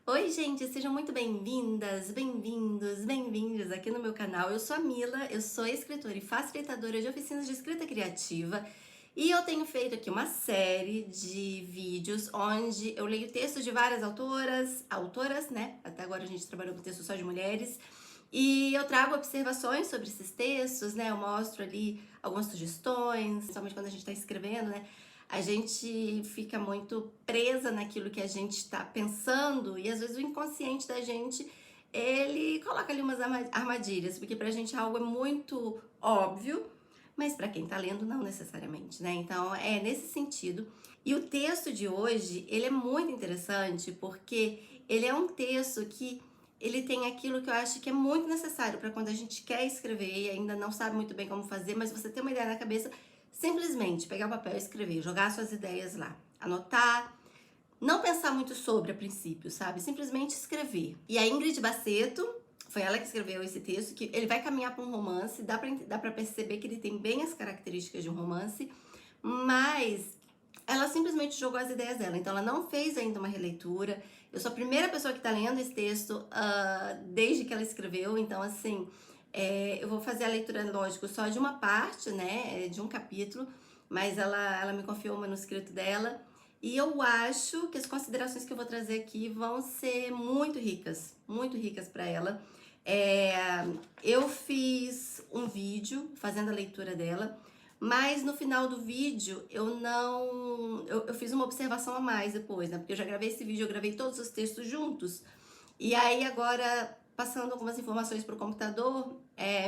Oi, gente, sejam muito bem-vindas, bem-vindos, bem-vindos aqui no meu canal. Eu sou a Mila, eu sou escritora e facilitadora de oficinas de escrita criativa e eu tenho feito aqui uma série de vídeos onde eu leio textos de várias autoras, né? Até agora a gente trabalhou com textos só de mulheres e eu trago observações sobre esses textos, né? Eu mostro ali algumas sugestões, principalmente quando a gente está escrevendo, né? A gente fica muito presa naquilo que a gente está pensando e às vezes o inconsciente da gente ele coloca ali umas armadilhas, porque pra gente algo é muito óbvio, mas para quem tá lendo não necessariamente, né? Então é nesse sentido. E o texto de hoje, ele é muito interessante porque ele é um texto que ele tem aquilo que eu acho que é muito necessário para quando a gente quer escrever e ainda não sabe muito bem como fazer, mas você tem uma ideia na cabeça, simplesmente pegar o papel e escrever, jogar suas ideias lá, anotar, não pensar muito sobre a princípio, sabe? Simplesmente escrever. E a Ingrid Baceto, foi ela que escreveu esse texto, que ele vai caminhar para um romance, dá pra perceber que ele tem bem as características de um romance, mas ela simplesmente jogou as ideias dela, então ela não fez ainda uma releitura. Eu sou a primeira pessoa que tá lendo esse texto desde que ela escreveu, então assim, eu vou fazer a leitura, lógico, só de uma parte, né, de um capítulo, mas ela me confiou o manuscrito dela, e eu acho que as considerações que eu vou trazer aqui vão ser muito ricas para ela. É, eu fiz um vídeo fazendo a leitura dela, mas no final do vídeo eu não. Eu fiz uma observação a mais depois, né? Porque eu já gravei esse vídeo, eu gravei todos os textos juntos. E aí agora, passando algumas informações para o computador,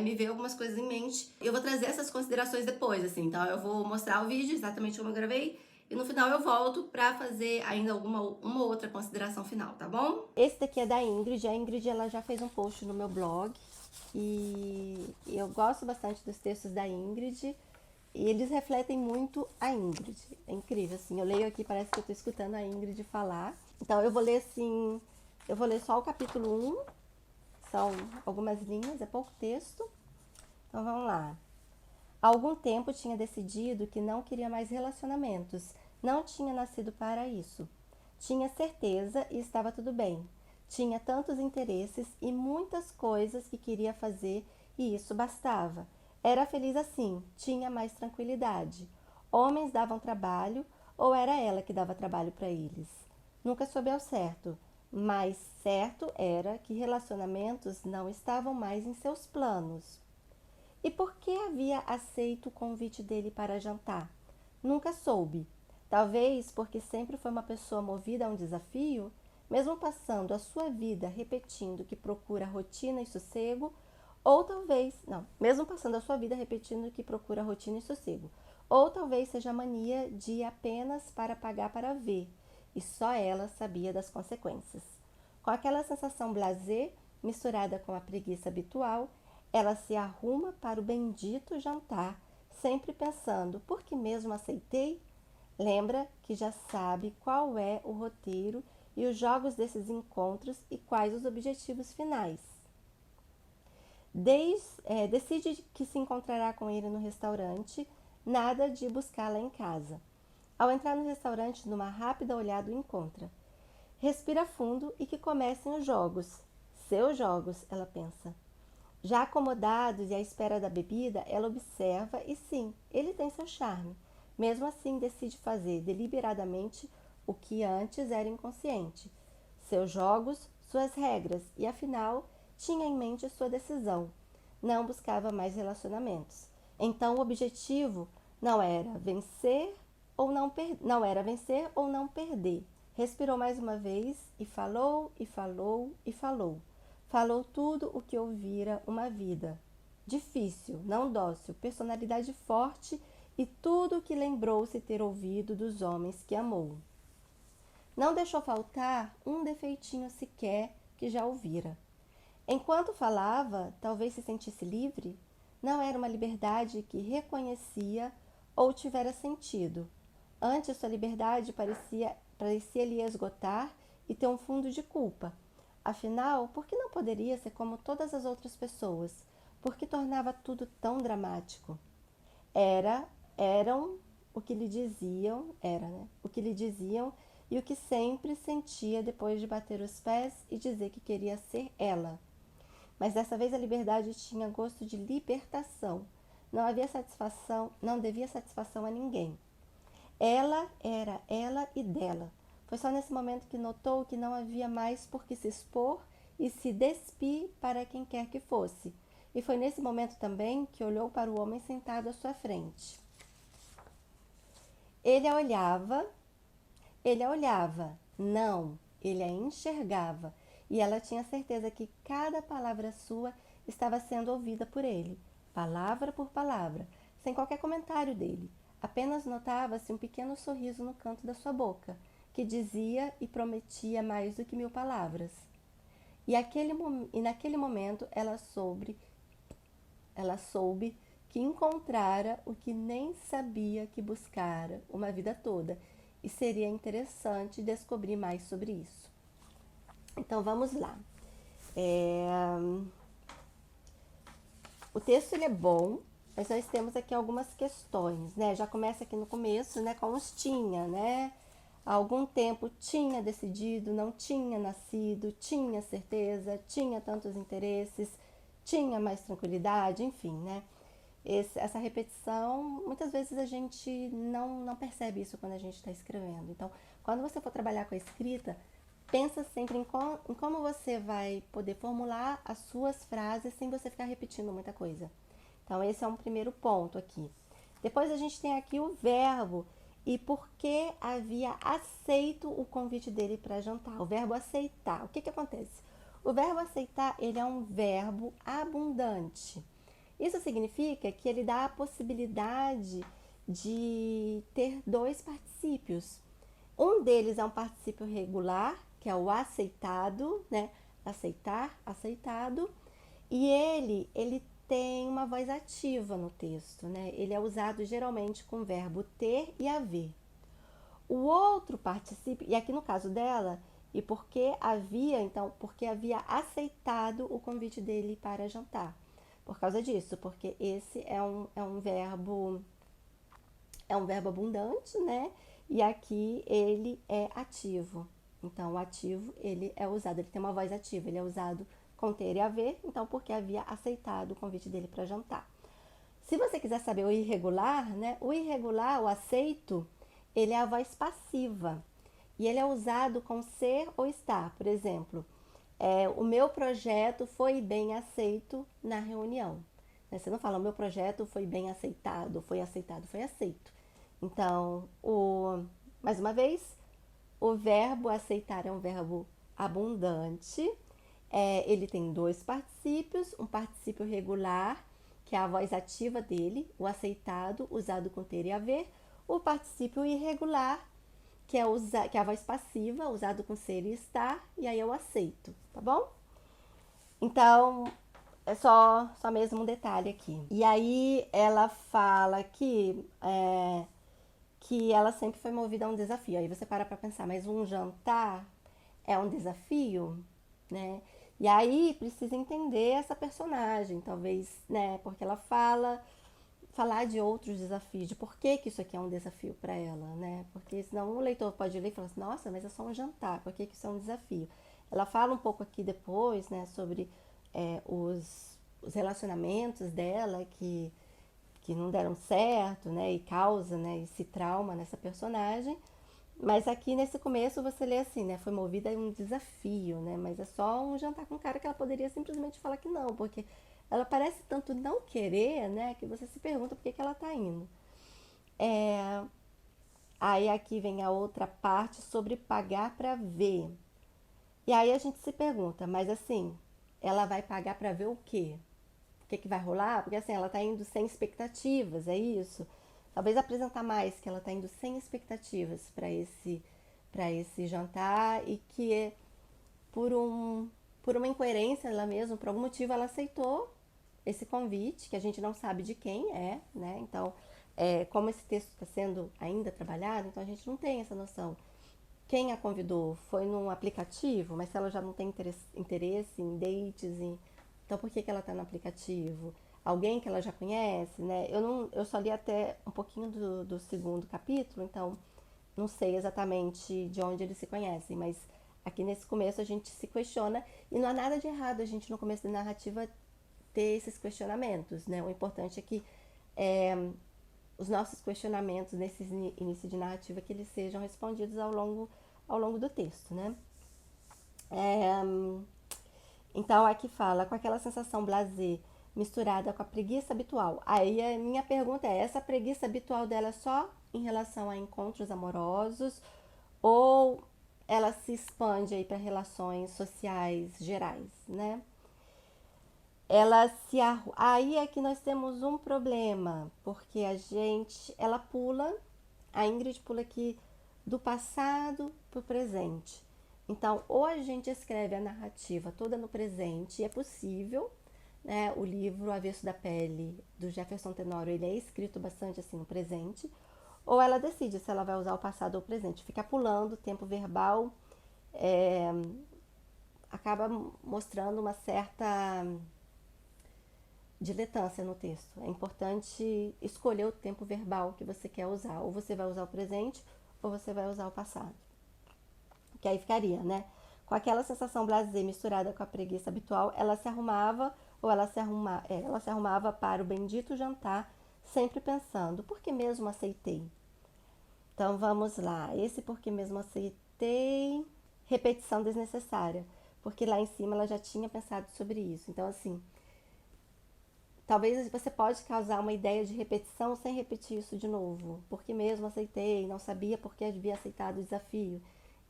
me veio algumas coisas em mente. Eu vou trazer essas considerações depois, assim. Então eu vou mostrar o vídeo exatamente como eu gravei. E no final eu volto para fazer ainda uma outra consideração final, tá bom? Esse daqui é da Ingrid. A Ingrid ela já fez um post no meu blog. E eu gosto bastante dos textos da Ingrid. E eles refletem muito a Ingrid. É incrível, assim. Eu leio aqui, parece que eu tô escutando a Ingrid falar. Então eu vou ler assim. Eu vou ler só o capítulo 1. São algumas linhas, é pouco texto. Então vamos lá. Há algum tempo tinha decidido que não queria mais relacionamentos. Não tinha nascido para isso. Tinha certeza e estava tudo bem. Tinha tantos interesses e muitas coisas que queria fazer e isso bastava. Era feliz assim, tinha mais tranquilidade. Homens davam trabalho ou era ela que dava trabalho para eles? Nunca soube ao certo, mas certo era que relacionamentos não estavam mais em seus planos. E por que havia aceito o convite dele para jantar? Nunca soube. Talvez porque sempre foi uma pessoa movida a um desafio, mesmo passando a sua vida repetindo que procura rotina e sossego, ou talvez, não, mesmo passando a sua vida repetindo que procura rotina e sossego, ou talvez seja a mania de ir apenas para pagar para ver, e só ela sabia das consequências. Com aquela sensação blasé, misturada com a preguiça habitual, ela se arruma para o bendito jantar, sempre pensando: por que mesmo aceitei? Lembra que já sabe qual é o roteiro e os jogos desses encontros e quais os objetivos finais. Decide que se encontrará com ele no restaurante, nada de buscá-la em casa. Ao entrar no restaurante, numa rápida olhada o encontra. Respira fundo e que comecem os jogos. Seus jogos, ela pensa. Já acomodados e à espera da bebida, ela observa e sim, ele tem seu charme. Mesmo assim, decide fazer deliberadamente o que antes era inconsciente. Seus jogos, suas regras e afinal tinha em mente sua decisão. Não buscava mais relacionamentos. Então o objetivo não era vencer ou não perder. Respirou mais uma vez e falou, e falou, e falou. Falou tudo o que ouvira uma vida. Difícil, não dócil, personalidade forte e tudo o que lembrou-se ter ouvido dos homens que amou. Não deixou faltar um defeitinho sequer que já ouvira. Enquanto falava, talvez se sentisse livre. Não era uma liberdade que reconhecia ou tivera sentido. Antes, sua liberdade parecia lhe esgotar e ter um fundo de culpa. Afinal, por que não poderia ser como todas as outras pessoas? Por que tornava tudo tão dramático? Eram o que lhe diziam, o que lhe diziam e o que sempre sentia depois de bater os pés e dizer que queria ser ela. Mas dessa vez a liberdade tinha gosto de libertação. Não havia satisfação, não devia satisfação a ninguém. Ela era ela e dela. Foi só nesse momento que notou que não havia mais por que se expor e se despir para quem quer que fosse. E foi nesse momento também que olhou para o homem sentado à sua frente. Ele a olhava, não, ele a enxergava, e ela tinha certeza que cada palavra sua estava sendo ouvida por ele, palavra por palavra, sem qualquer comentário dele. Apenas notava-se um pequeno sorriso no canto da sua boca, que dizia e prometia mais do que 1000 palavras. E naquele momento ela soube que encontrara o que nem sabia que buscara uma vida toda, e seria interessante descobrir mais sobre isso. Então vamos lá. O texto ele é bom, mas nós temos aqui algumas questões, né? Já começa aqui no começo, né, com os tinha, né? Há algum tempo tinha decidido, não tinha nascido, tinha certeza, tinha tantos interesses, tinha mais tranquilidade, enfim, né? Essa repetição, muitas vezes a gente não percebe isso quando a gente está escrevendo. Então, quando você for trabalhar com a escrita, pensa sempre em como você vai poder formular as suas frases sem você ficar repetindo muita coisa. Então, esse é um primeiro ponto aqui. Depois a gente tem aqui o verbo e por que havia aceito o convite dele para jantar. O verbo aceitar. O que acontece? O verbo aceitar, ele é um verbo abundante. Isso significa que ele dá a possibilidade de ter dois particípios. Um deles é um particípio regular, que é o aceitado, né? Aceitar, aceitado. E ele tem uma voz ativa no texto, né? Ele é usado geralmente com o verbo ter e haver. O outro particípio, e aqui no caso dela, e porque havia aceitado o convite dele para jantar. Por causa disso, porque esse é um verbo abundante, né? E aqui ele é ativo. Então, o ativo, ele é usado, ele tem uma voz ativa, ele é usado com ter e haver, então porque havia aceitado o convite dele para jantar. Se você quiser saber o irregular, né? O irregular, o aceito, ele é a voz passiva. E ele é usado com ser ou estar. Por exemplo, o meu projeto foi bem aceito na reunião. Você não fala, o meu projeto foi bem aceitado, foi aceitado, foi aceito. Então, mais uma vez, o verbo aceitar é um verbo abundante. Ele tem dois particípios, um particípio regular, que é a voz ativa dele, o aceitado, usado com ter e haver, o particípio irregular, que é a voz passiva, usado com ser e estar, e aí eu aceito, tá bom? Então, é só mesmo um detalhe aqui. E aí ela fala que ela sempre foi movida a um desafio. Aí você para pensar, mas um jantar é um desafio, né? E aí precisa entender essa personagem, talvez, né? Porque ela falar de outros desafios, de por que isso aqui é um desafio para ela, né? Porque senão o leitor pode ler e falar assim, nossa, mas é só um jantar, por que isso é um desafio? Ela fala um pouco aqui depois, né, sobre os relacionamentos dela que não deram certo, né, e causa, né, esse trauma nessa personagem. Mas aqui nesse começo você lê assim, né, foi movida a um desafio, né, mas é só um jantar com um cara que ela poderia simplesmente falar que não, porque ela parece tanto não querer, né, que você se pergunta por que ela tá indo. Aí aqui vem a outra parte sobre pagar para ver. E aí a gente se pergunta, mas assim, ela vai pagar para ver o quê? O que vai rolar? Porque assim, ela tá indo sem expectativas, é isso? Talvez apresentar mais que ela tá indo sem expectativas para esse jantar e que por uma incoerência ela mesma, por algum motivo ela aceitou esse convite, que a gente não sabe de quem é, né? Então, como esse texto está sendo ainda trabalhado, então a gente não tem essa noção. Quem a convidou foi num aplicativo, mas se ela já não tem interesse em dates, então por que ela está no aplicativo? Alguém que ela já conhece, né? Eu só li até um pouquinho do segundo capítulo, então não sei exatamente de onde eles se conhecem, mas aqui nesse começo a gente se questiona e não há nada de errado a gente no começo da narrativa ter esses questionamentos, né? O importante é que é, os nossos questionamentos nesse início de narrativa que eles sejam respondidos ao longo do texto, né? É, então aqui fala com aquela sensação blasé misturada com a preguiça habitual. Aí a minha pergunta é: essa preguiça habitual dela é só em relação a encontros amorosos ou ela se expande aí para relações sociais gerais, né? Aí é que nós temos um problema, porque ela pula, a Ingrid pula aqui do passado para o presente. Então, ou a gente escreve a narrativa toda no presente, e é possível, né? O livro Avesso da Pele, do Jefferson Tenório, ele é escrito bastante assim no presente, ou ela decide se ela vai usar o passado ou o presente. Ficar pulando o tempo verbal é, acaba mostrando uma certa diletância no texto. É importante escolher o tempo verbal que você quer usar. Ou você vai usar o presente, ou você vai usar o passado. Que aí ficaria, né? Com aquela sensação blasé misturada com a preguiça habitual, ela se arrumava ela se arrumava para o bendito jantar, sempre pensando, por que mesmo aceitei? Então vamos lá, esse por que mesmo aceitei, repetição desnecessária, porque lá em cima ela já tinha pensado sobre isso. Então assim, talvez você pode causar uma ideia de repetição sem repetir isso de novo, porque mesmo aceitei, não sabia porque havia aceitado o desafio.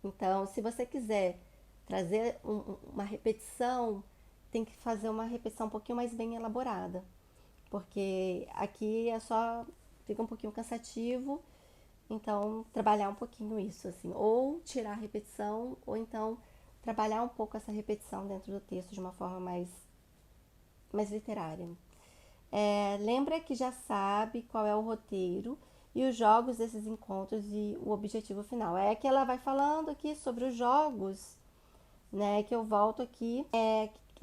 Então, se você quiser trazer uma repetição, tem que fazer uma repetição um pouquinho mais bem elaborada, porque aqui é só fica um pouquinho cansativo, então trabalhar um pouquinho isso assim, ou tirar a repetição, ou então trabalhar um pouco essa repetição dentro do texto de uma forma mais literária. Lembra que já sabe qual é o roteiro e os jogos desses encontros e o objetivo final. É que ela vai falando aqui sobre os jogos, né? Que eu volto aqui,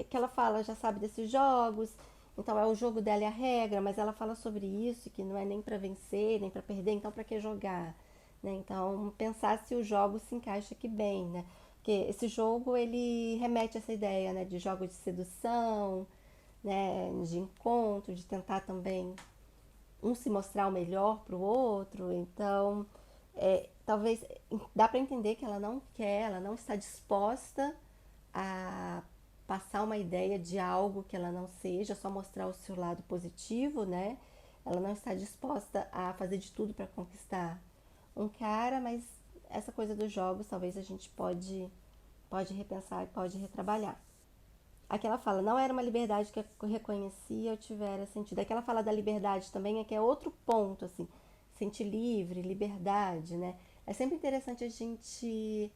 que ela fala, já sabe desses jogos, então é o jogo dela e a regra, mas ela fala sobre isso, que não é nem para vencer, nem para perder, então para que jogar? Né? Então, pensar se o jogo se encaixa aqui bem, né? Porque esse jogo, ele remete a essa ideia, né? De jogo de sedução, né, de encontro, de tentar também um se mostrar o melhor para o outro. Então, talvez dá para entender que ela não quer, ela não está disposta a passar uma ideia de algo que ela não seja, só mostrar o seu lado positivo, né? Ela não está disposta a fazer de tudo para conquistar um cara, mas essa coisa dos jogos talvez a gente pode repensar e pode retrabalhar. Aqui ela fala, não era uma liberdade que eu reconhecia, eu tivera sentido. Aqui ela fala da liberdade também, é que é outro ponto, assim, sentir livre, liberdade, né? É sempre interessante a gente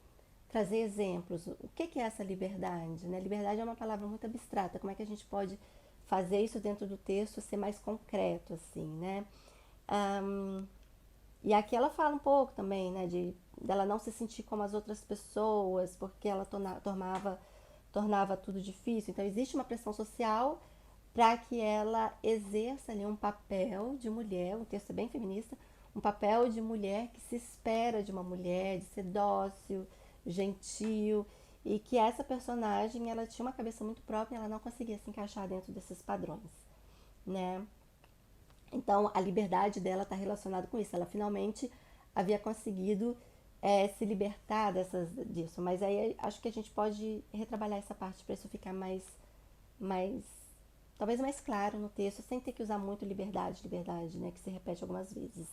trazer exemplos. O que é essa liberdade, né? Liberdade é uma palavra muito abstrata, como é que a gente pode fazer isso dentro do texto ser mais concreto, assim, né? Um, e aqui ela fala um pouco também, né, dela não se sentir como as outras pessoas, porque ela tornava tudo difícil. Então existe uma pressão social para que ela exerça ali um papel de mulher, um texto bem feminista, um papel de mulher que se espera de uma mulher, de ser dócil, gentil, e que essa personagem ela tinha uma cabeça muito própria e ela não conseguia se encaixar dentro desses padrões, né? Então, a liberdade dela está relacionada com isso. Ela finalmente havia conseguido se libertar disso. Mas aí acho que a gente pode retrabalhar essa parte para isso ficar mais, talvez mais claro no texto, sem ter que usar muito liberdade, né? Que se repete algumas vezes.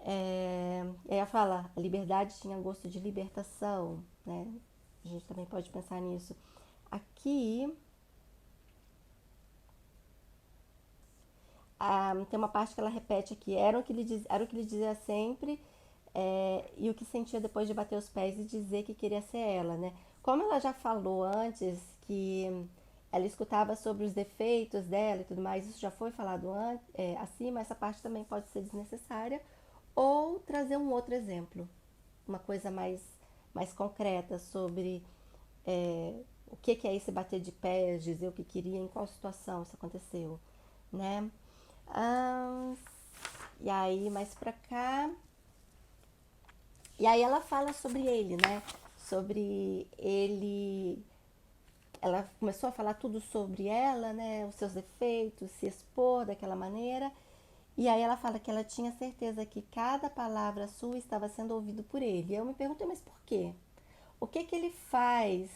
E aí ela fala, a liberdade tinha gosto de libertação, né? A gente também pode pensar nisso. Aqui tem uma parte que ela repete aqui, era o que lhe dizia sempre, e o que sentia depois de bater os pés e dizer que queria ser ela, né? Como ela já falou antes que ela escutava sobre os defeitos dela e tudo mais, isso já foi falado acima, essa parte também pode ser desnecessária, ou trazer um outro exemplo, uma coisa mais concreta sobre o que é esse bater de pés, dizer o que queria, em qual situação isso aconteceu, né? Ah, e aí, mais pra cá, E aí ela fala sobre ele, né? Sobre ele. Ela começou a falar tudo sobre ela, né? Os seus defeitos, se expor daquela maneira. E aí ela fala que ela tinha certeza que cada palavra sua estava sendo ouvido por ele. E eu me perguntei, mas por quê? O que que ele faz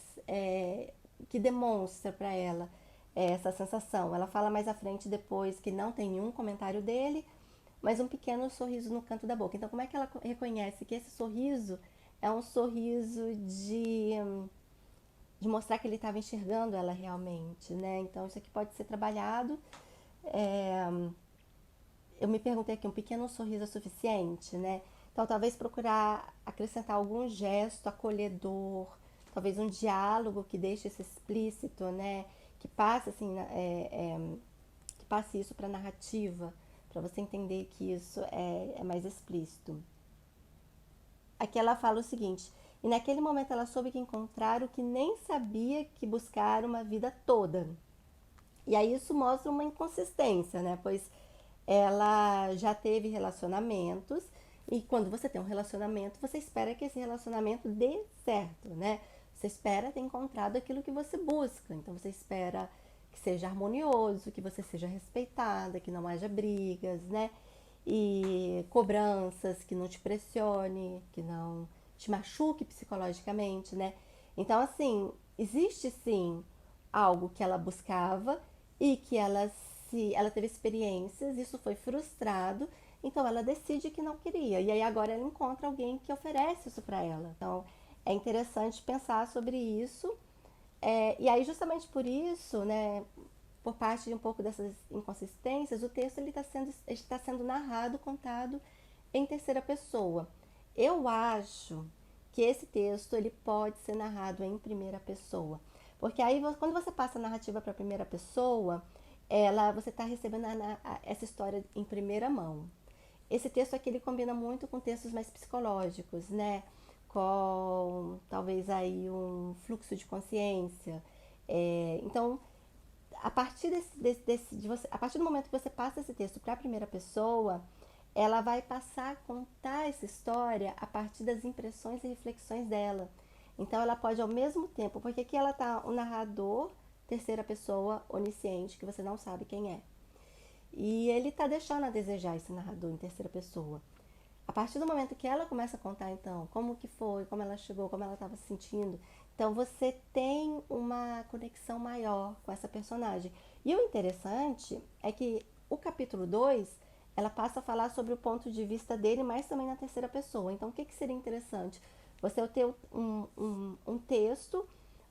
que demonstra para ela essa sensação? Ela fala mais à frente depois que não tem nenhum comentário dele, mas um pequeno sorriso no canto da boca. Então, como é que ela reconhece que esse sorriso é um sorriso de mostrar que ele estava enxergando ela realmente, né? Então, isso aqui pode ser trabalhado. É, eu me perguntei aqui, um pequeno sorriso é suficiente, né? Então, talvez procurar acrescentar algum gesto acolhedor, talvez um diálogo que deixe isso explícito, né? Que passe assim, que passe isso para a narrativa, para você entender que isso é mais explícito. Aqui ela fala o seguinte: e naquele momento ela soube que encontrar o que nem sabia que buscar uma vida toda. E aí isso mostra uma inconsistência, né? Pois ela já teve relacionamentos e quando você tem um relacionamento, você espera que esse relacionamento dê certo, né? Você espera ter encontrado aquilo que você busca. Então você espera que seja harmonioso, que você seja respeitada, que não haja brigas, né? E cobranças, que não te pressione, que não te machuque psicologicamente, né? Então, assim, existe sim algo que ela buscava e que ela teve experiências, isso foi frustrado, então ela decide que não queria. E aí agora ela encontra alguém que oferece isso para ela. Então é interessante pensar sobre isso. E aí justamente por isso, né, por parte de um pouco dessas inconsistências, o texto está sendo narrado, contado em terceira pessoa. Eu acho que esse texto ele pode ser narrado em primeira pessoa, porque aí quando você passa a narrativa para a primeira pessoa, você está recebendo essa história em primeira mão. Esse texto aqui ele combina muito com textos mais psicológicos, né? Com talvez aí um fluxo de consciência. Então, a partir a partir do momento que você passa esse texto para a primeira pessoa, ela vai passar a contar essa história a partir das impressões e reflexões dela. Então ela pode ao mesmo tempo, porque aqui ela tá um narrador, terceira pessoa, onisciente, que você não sabe quem é. E ele tá deixando a desejar esse narrador em terceira pessoa. A partir do momento que ela começa a contar, então, como que foi, como ela chegou, como ela estava se sentindo, então você tem uma conexão maior com essa personagem. E o interessante é que o capítulo 2 ela passa a falar sobre o ponto de vista dele, mas também na terceira pessoa. Então, o que seria interessante? Você ter um texto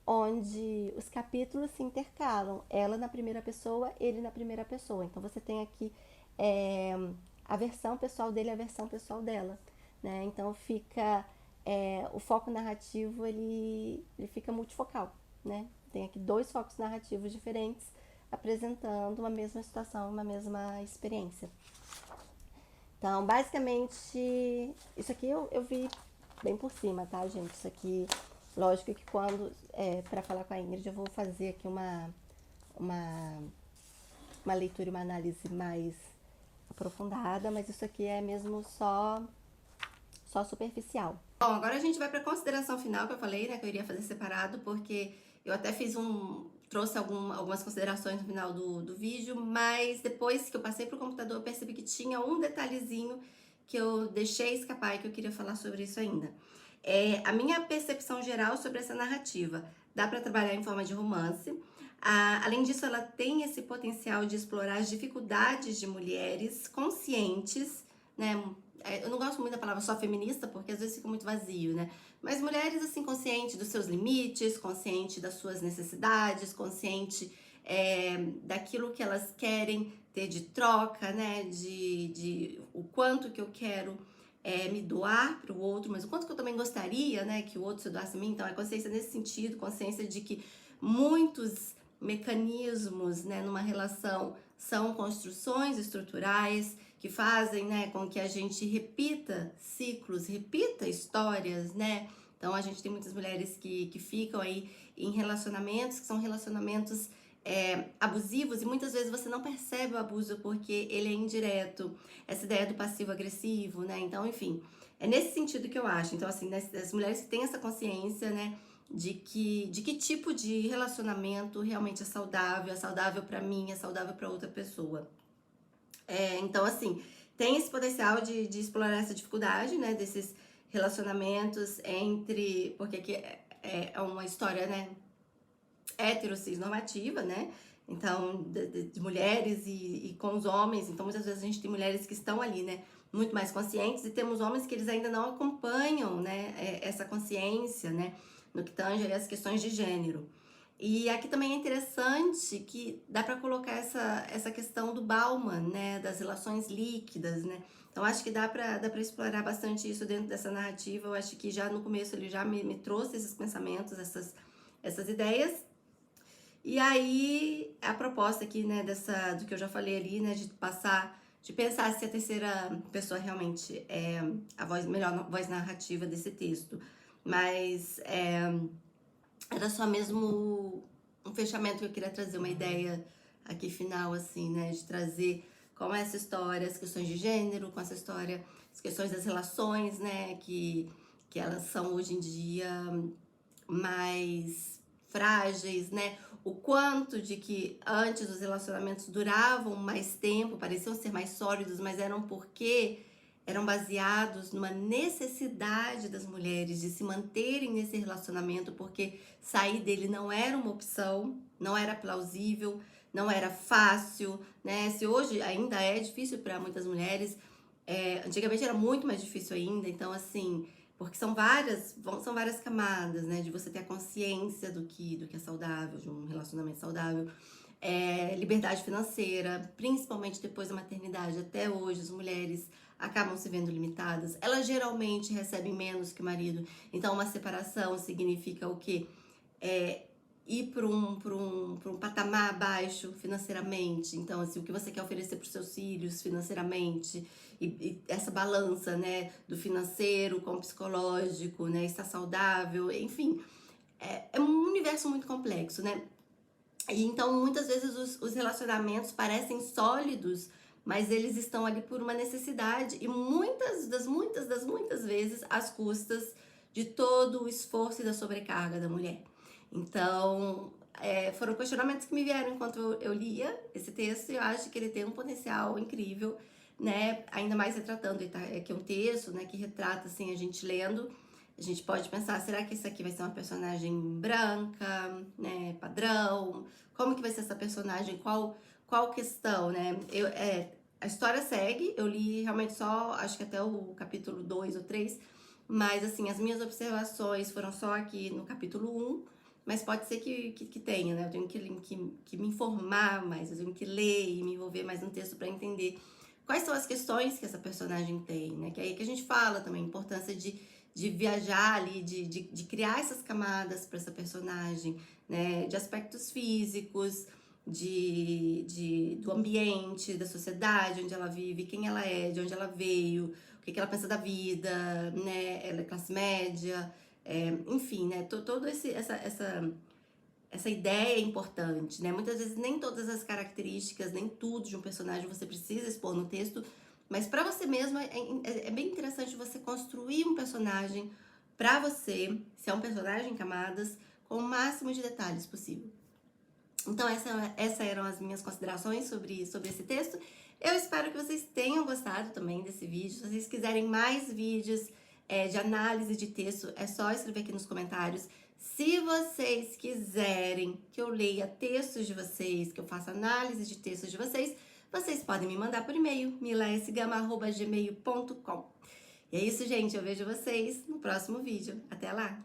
onde os capítulos se intercalam, ela na primeira pessoa, ele na primeira pessoa. Então, você tem aqui é, a versão pessoal dele e a versão pessoal dela, né? Então fica o foco narrativo ele fica multifocal, né? Tem aqui dois focos narrativos diferentes apresentando uma mesma situação, uma mesma experiência. Então, basicamente, isso aqui eu vi bem por cima, tá, gente? Isso aqui, lógico que quando para falar com a Ingrid eu vou fazer aqui uma, uma leitura e uma análise mais aprofundada, mas isso aqui é mesmo só superficial. Bom, agora a gente vai para a consideração final que eu falei, né, que eu iria fazer separado, porque eu até trouxe algumas considerações no final do vídeo, mas depois que eu passei para o computador eu percebi que tinha um detalhezinho que eu deixei escapar e que eu queria falar sobre isso ainda. A minha percepção geral sobre essa narrativa. Dá para trabalhar em forma de romance. Além disso, ela tem esse potencial de explorar as dificuldades de mulheres conscientes, né? Eu não gosto muito da palavra só feminista, porque às vezes fica muito vazio, né? Mas mulheres, assim, conscientes dos seus limites, consciente das suas necessidades, consciente daquilo que elas querem ter de troca, né? De o quanto que eu quero me doar para o outro, mas o quanto que eu também gostaria, né? Que o outro se doasse a mim. Então, é consciência nesse sentido, consciência de que muitos mecanismos, né, numa relação são construções estruturais que fazem, né, com que a gente repita ciclos, repita histórias, né? Então a gente tem muitas mulheres que ficam aí em relacionamentos que são relacionamentos abusivos e muitas vezes você não percebe o abuso porque ele é indireto. Essa ideia do passivo-agressivo, né? Então, enfim, É nesse sentido que eu acho. Então, assim, das mulheres que têm essa consciência, né, de que tipo de relacionamento realmente é saudável pra mim, é saudável pra outra pessoa. Então, assim, tem esse potencial de explorar essa dificuldade, né, desses relacionamentos entre. Porque aqui é uma história, né, hétero-cis normativa, né? Então, de mulheres e com os homens. Então, muitas vezes a gente tem mulheres que estão ali, né? Muito mais conscientes, e temos homens que eles ainda não acompanham, né? Essa consciência, né? No que tange as questões de gênero. E aqui também é interessante que dá para colocar essa questão do Bauman, né? Das relações líquidas, né? Então, acho que dá para explorar bastante isso dentro dessa narrativa. Eu acho que já no começo ele já me trouxe esses pensamentos, essas ideias. E aí, a proposta aqui, né, do que eu já falei ali, né, de pensar se a terceira pessoa realmente é a melhor voz narrativa desse texto. Mas era só mesmo um fechamento que eu queria trazer, uma ideia aqui final, assim, né, de trazer com essa história as questões de gênero, com essa história as questões das relações, né, que elas são hoje em dia mais frágeis, né? O quanto de que antes os relacionamentos duravam mais tempo, pareciam ser mais sólidos, mas eram porque eram baseados numa necessidade das mulheres de se manterem nesse relacionamento, porque sair dele não era uma opção, não era plausível, não era fácil, né? Se hoje ainda é difícil para muitas mulheres, antigamente era muito mais difícil ainda, então assim, porque são várias camadas, né? De você ter a consciência do que é saudável, de um relacionamento saudável. Liberdade financeira, principalmente depois da maternidade, até hoje as mulheres acabam se vendo limitadas. Elas geralmente recebem menos que o marido. Então, uma separação significa o quê? Ir para um patamar abaixo financeiramente. Então, assim, o que você quer oferecer para os seus filhos financeiramente, e essa balança, né, do financeiro com o psicológico, né, estar saudável, enfim, é um universo muito complexo, né? E então, muitas vezes, os relacionamentos parecem sólidos, mas eles estão ali por uma necessidade, e muitas das muitas vezes, às custas de todo o esforço e da sobrecarga da mulher. Então, foram questionamentos que me vieram enquanto eu lia esse texto, e eu acho que ele tem um potencial incrível, né? Ainda mais retratando, que é um texto, né, que retrata, assim, a gente lendo. A gente pode pensar, será que isso aqui vai ser uma personagem branca, né, padrão? Como que vai ser essa personagem? Qual questão, né? A história segue, eu li realmente só, acho que até o capítulo 2 ou 3, mas assim, as minhas observações foram só aqui no capítulo 1, mas pode ser que tenha, né? Eu tenho que me informar mais, eu tenho que ler e me envolver mais no texto para entender quais são as questões que essa personagem tem, né? Que é aí que a gente fala também, a importância de viajar ali, de criar essas camadas para essa personagem, né? De aspectos físicos, do ambiente, da sociedade onde ela vive, quem ela é, de onde ela veio, o que ela pensa da vida, né? Ela é classe média, enfim, né? Toda essa ideia é importante, né? Muitas vezes nem todas as características, nem tudo de um personagem você precisa expor no texto, mas para você mesmo é bem interessante você construir um personagem para você, se é um personagem em camadas, com o máximo de detalhes possível. Então, essas eram as minhas considerações sobre esse texto. Eu espero que vocês tenham gostado também desse vídeo. Se vocês quiserem mais vídeos de análise de texto, é só escrever aqui nos comentários. Se vocês quiserem que eu leia textos de vocês, que eu faça análise de textos de vocês podem me mandar por e-mail, milaesgama@gmail.com. E é isso, gente. Eu vejo vocês no próximo vídeo. Até lá!